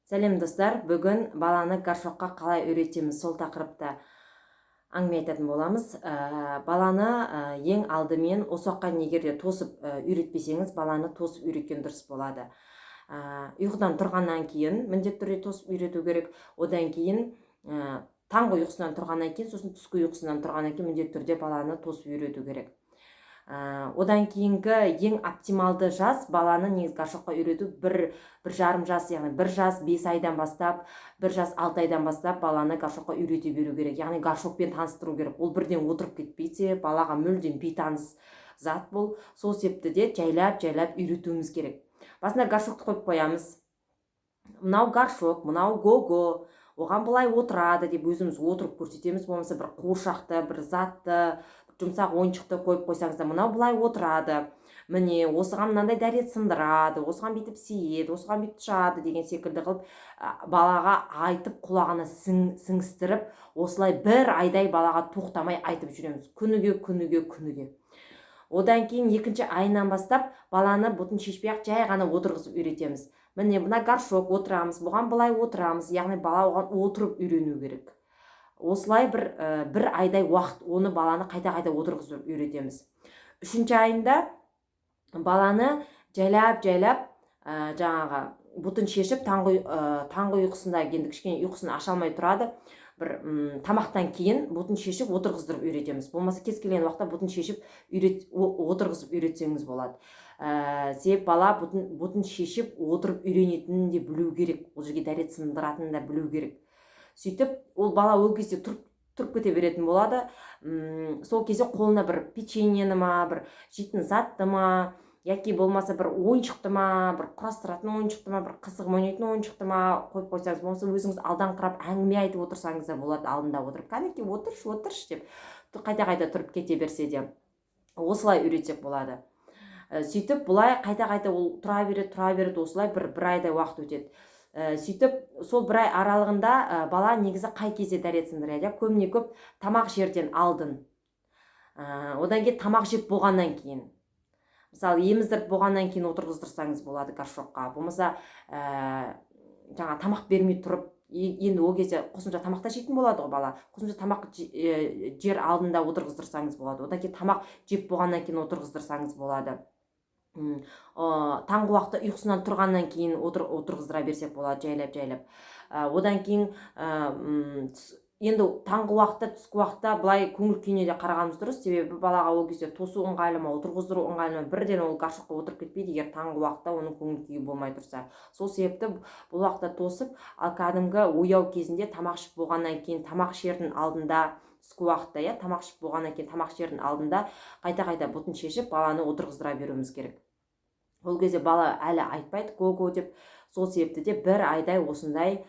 Сәлем достар, бүгін баланы горшокқа қалай үйретеміз сол тақырыпта әңгіме айтатын боламыз. Баланы ең алдымен осы уақытқа егер де тосып үйретпесеңіз, баланы тосып үйреткен дұрыс болады. Ұйқыдан тұрғаннан кейін міндетті түрде тосып үйрету керек. Одан кейін таңғы ұйқысынан тұрғаннан кейін, сосын түскі ұйқысынан тұрғаннан кейін міндетті түрде баланы тосып үйрету керек. Одан кейінгі ең оптималды жас баланы негізі горшокқа үйрету бір жарым жас, яғни 1 жас 5 айдан бастап, 1 жас 6 айдан бастап баланы горшокқа үйрете беру керек. Яғни горшокпен таныстыру керек. Ол бірден отырып кетпейсе, балаға мүлдем бейтаныс зат бұл. Сол себепті де жайлап үйретуіміз керек. Басында горшокты қойып қоямыз. Мынау горшок, мынау го-го, оған былай отырады деп өзіміз отырып көрсетеміз. Болмаса бір қуыршақты, бір затты, жұмсақ ойыншықты қойып қойсаңыздар, мынау былай отырады, міне осыған мынандай дәрет сындырады, осыған бүйтіп сиеді, осыған бүйтіп шығады деген секілді қылып балаға айтып құлағына сіңістіріп, осылай 1 айдай балаға тоқтамай айтып жүреміз, күніге. Одан кейін 2-ші айынан бастап баланы бұтын шешпей ақ жай ғана отырғызып үйретеміз. Міне мына горшок, отырамыз, бұған былай отырамыз, яғни бала оған отырып үйрену керек. Осылай бір айдай уақыт оны баланы қайта отырғызып үйретеміз. 3-ші айында баланы жайлап жаңағы бұтын шешіп, таңғы ұйқысында енді кішкене ұйқысын аша алмай тұрады. Бір тамақтан кейін бұтын шешіп отырғыздырып үйретеміз. Болмаса кез келген уақытта бұтын шешіп отырғызып үйретсеңіз болады. Себебі бала бұтын шешіп отырып үйренетінін де білу керек. Ол жерге дәрет сындыратынын да білу керек. Сөйтіп, ол бала ол кезде тұрып кете беретін болады. Сол кезде қолына бір печеньені ма, бір жейтін затты ма, яки болмаса бір ойыншықты ма, бір құрастыратын ойыншықты ма, бір қызық ойнайтын ойыншықты ма қойып қойсаңыз, болмаса өзіңіз алданқырап әңгіме айтып отырсаңыз да болады, алдында отырып. Кәнекей отыршы деп қайта тұрып кете берсе де, осылай үйретсек болады. Сөйтіп, бұлай қайта ол тұра береді, осылай бір айдай уақыт өтеді. Сөйтіп, сол 1 ай аралығында бала негізі қай кезде дәрет сындырады? Көбіне көп тамақ жерден алдын. Одан кейін тамақ жеп болғаннан кейін. Мысалы, еміздіріп болғаннан кейін отырғыздырсаңыз болады горшокқа. Болмаса, жаңа тамақ бермей тұрып, енді ол кезде қосымша тамақта жейтін болады ғой бала. Қосымша тамақ жер алдында отырғыздырсаңыз болады. Одан кейін тамақ жеп болғаннан кейін отырғыздырсаңыз болады. Таңғы уақытта ұйқысынан тұрғаннан кейін отырғыздыра берсек болады, жайлап. Одан кейін енді таңғы уақытта, түскі уақытта былай көңіл күйіне де қарағанымыз дұрыс. Себебі балаға ол кезде тосу ыңғайлы ма, отырғыздыру ыңғайлы ма, бірден ол горшокқа отырып кетпейді, егер таңғы уақытта оның көңіл күйі болмай тұрса. Сол себепті бұл уақытта тосып, ал кәдімгі ояу кезінде тамақ ішіп болғаннан кейін, тамақ ішердің алдында, түскі уақытта, тамақ ішіп болғаннан кейін тамақ ішердің алдында қайта бұтын шешіп баланы отырғыздыра беруіміз керек. Ол кезде бала әлі айтпайды, го-го деп. Сол себепті де 1 айдай осылай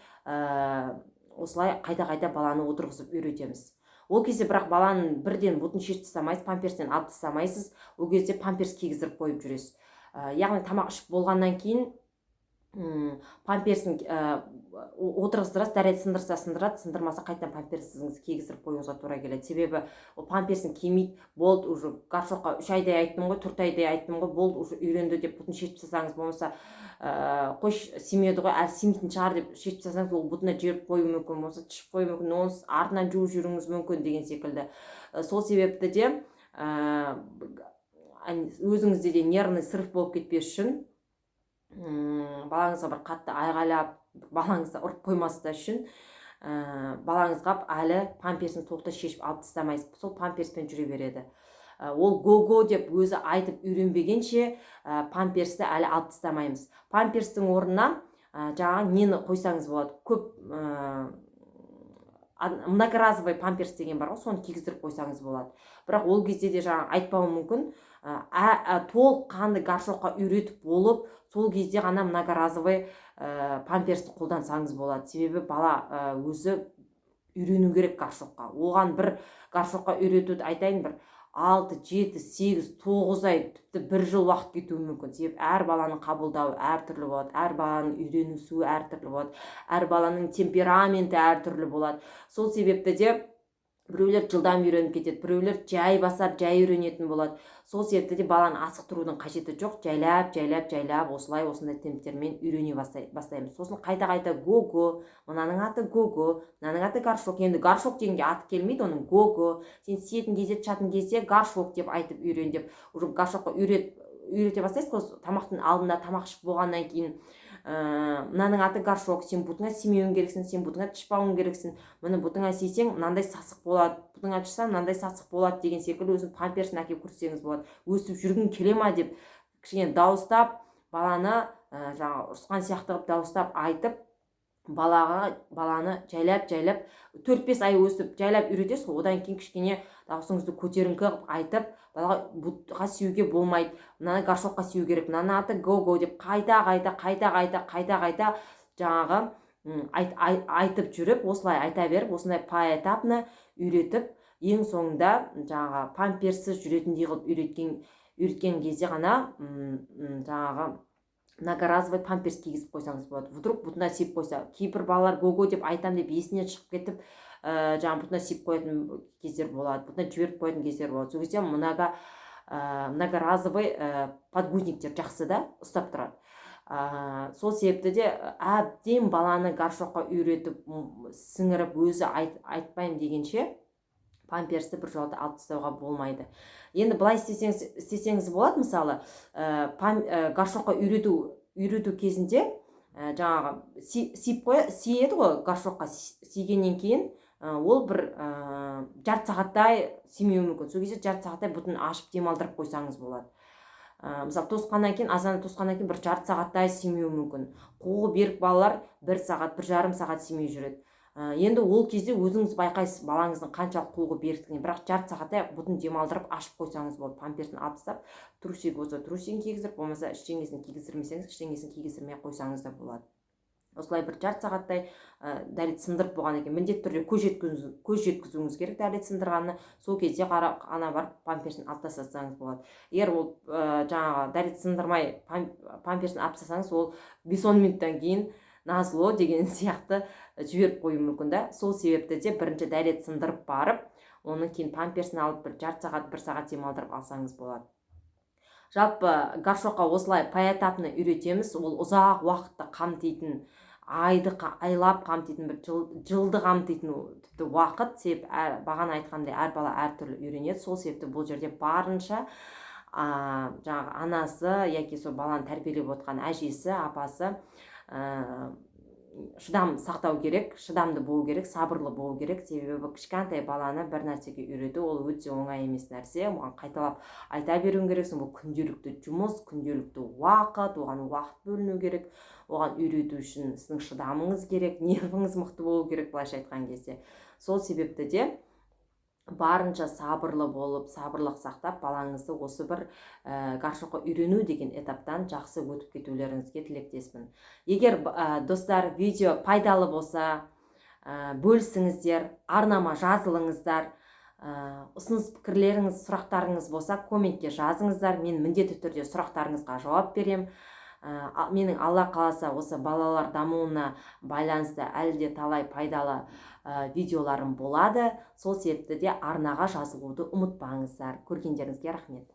қайта баланы отырғызып үйретеміз. Ол кезде бірақ баланың бірден бұтын шешіп тастамайсыз, памперстен алып тастамайсыз. Ол кезде памперс кигіздіріп қойып жүресіз. Яғни тамақ ішіп болғаннан кейін памперсін отырғыздырасыз, дәрет сындырса сындырады, сындырмаса қайтадан памперсіңізді кигіздіріп қоюыңызға тура келеді. Себебі ол памперсін кимейді, болды, уже горшокқа 3 айдай айттым ғой, 4 айдай айттым ғой, болды, уже үйренді деп бұтын шешіп тастасаңыз, болмаса қойш симеді ғой, әлі симейтін шығар деп шешіп тастасаңыз, ол бұтына жеріп қою мүмкін, болмаса тышып қою мүмкін, оны артынан жуып жүруіңіз мүмкін деген секілді. Сол себепті де өзіңізде де нервный срыв болып кетпес үшін, балаңызға бір қатты айғайлап, балаңызды ұрып қоймасты үшін, балаңызға әлі памперсін толықтай шешіп алып тастамайсыз. Сол памперспен жүре береді. Ол го-го деп өзі айтып үйренбегенше памперсті әлі алып тастамаймыз. Памперстің орнына жаңа нені қойсаңыз болады. Көп многоразовый памперс деген бар ғой, соны кигіздіріп қойсаңыз болады. Бірақ ол кезде де жаңа айтпауы мүмкін, толыққанды горшокқа үйретіп болып, сол кезде ғана многоразовый памперсті қолдансаңыз болады. Себебі бала өзі үйрену керек горшокқа. Оған бір горшокқа үйретуді айтайын, бір 6, 7, 8, 9 ай, тіпті 1 жыл уақыт кетуі мүмкін. Себебі әр баланың қабылдауы әртүрлі болады, әр баланың үйренісуі әртүрлі болады, әр баланың темпераменті әртүрлі болады. Сол себепті де біреулер жылдам үйреніп кетеді, біреулер жай басар, жай үйренетін болады. Сол себепті де баланы асықтырудың қажеті жоқ. Жайлап осындай темптермен үйрене бастаймыз. Сосын қайта го-го, мынаның аты го-го, мынаның аты горшок. Енді горшок дегенге аты келмейді, оның го-го. Сен сиетін кезде, чатын кезде горшок деп айтып үйрен деп, уже горшокқа үйрете бастайсыз ғой. Тамақтың алдында тамақ ішіп болғаннан кейін мынаның аты горшок, сен бұтыңа симеуің керексің, сен бұтыңа тышпауың керексің, мұны бұтыңа сисең мынандай сасық болады, бұтыңа тышсаң мынандай сасық болады деген секілді өзің памперсін әкеліп көрсеңіз болады. Өсіп жүргің келе ма деп кішкене дауыстап баланы жаңағы ұрысқан сияқты қылып дауыстап айтып баланы жайлап 4-5 ай өсіп жайлап үйретесіз ғой. Одан кейін кішкене дауысыңызды көтеріңкі қылып айтып, балаға бұтқа сиюге болмайды, мынаны горшокқа сию керек, мынаның аты го-го деп қайта жаңағы айтып жүріп, осылай айта беріп, осындай поэтапно үйретіп, ең соңында жаңағы памперсіз жүретіндей қылып үйреткен кезде ғана жаңағы многоразовый памперс кигізіп қойсаңыз болады. Вдруг бұтына сиіп қойса, кейбір балалар го-го деп айтам деп есінен шығып кетіп, жаңағы бұтына сиіп қоятын кездер болады, бұтына жіберіп қоятын кездер болады. Сол кезде многоразовый подгузниктер жақсы да ұстап тұрады. Сол себепті де әбден баланы горшокқа үйретіп, сіңіріп, өзі айтпаймын дегенше памперсті бір жолата алып тастауға болмайды. Енді былай істесеңіз болады, мысалы, горшокқа үйрету кезінде жаңағы сиеді ғой, горшокқа сигеннен кейін ол бір жарты сағаттай симеуі мүмкін. Сол кезде жарты сағаттай бұтын ашып демалдырып қойсаңыз болады. Мысалы, азаны тосқаннан кейін бір жарты сағаттай симеуі мүмкін. Қуығы берік балалар 1 сағат, 1,5 сағат симей жүреді. Енді ол кезде өзіңіз байқайсыз балаңыздың қаншалық қуығы беріктігін, бірақ жарты сағаттай бұтын демалдырып ашып қойсаңыз болады. Памперсін алып тастап, трусик болса трусигін кигіздіріп, болмаса ештеңесін кигіздірмесеңіз, ештеңесін кигіздірмей қойсаңыз да болады. Осылай бір жарты сағаттай дәрет сындырып болғаннан кейін міндетті түрде көз жеткізуіңіз керек дәрет сындырғанына. Сол кезде ана барып памперсін алып тастасаңыз болады. Егер ол жаңағы дәрет сындырмай памперсін алып тастасаңыз, ол 5-10 минуттан кейін назло деген сияқты жіберіп қою мүмкін да. Сол себепті де бірінші дәрет сындырып барып, оның кейін памперсін алып бір жарты сағат, 1 сағат демалдырып алсаңыз болады. Жалпы горшокқа осылай поэтапно үйретеміз. Ол ұзақ уақытты қамтитын, айлап қамтитын, бір жылды қамтитын тіпті уақыт. Себеп бағана айтқандай әр бала әртүрлі үйренеді. Сол себепті бұл жерде барынша жаңағы анасы яки сол баланы тәрбиелеп отқан әжесі, апасы шыдам сақтау керек, шыдамды болу керек, сабырлы болу керек. Себебі кішкентай баланы бір нәрсеге үйрету ол өте оңай емес нәрсе. Оған қайталап айта беруің керексің. Бұл күнделікті жұмыс, күнделікті уақыт, оған уақыт бөліну керек. Оған үйрету үшін сіздің шыдамыңыз керек, нервіңіз мықты болу керек, былайша айтқан кезде. Сол себепті де барынша сабырлы болып, сабырлық сақтап, балаңызды осы бір горшокқа үйрену деген этаптан жақсы өтіп кетулеріңізге тілектеспін. Егер достар видео пайдалы болса, бөлісіңіздер, арнама жазылыңыздар, ұсыныс пікірлеріңіз, сұрақтарыңыз болса, комментке жазыңыздар. Мен міндетті түрде сұрақтарыңызға жауап берем. Менің Алла қаласа осы балалар дамуына байланысты әлі де талай пайдалы видеоларым болады. Сол себепті де арнаға жазылуды ұмытпаңыздар. Көргендеріңізге рахмет.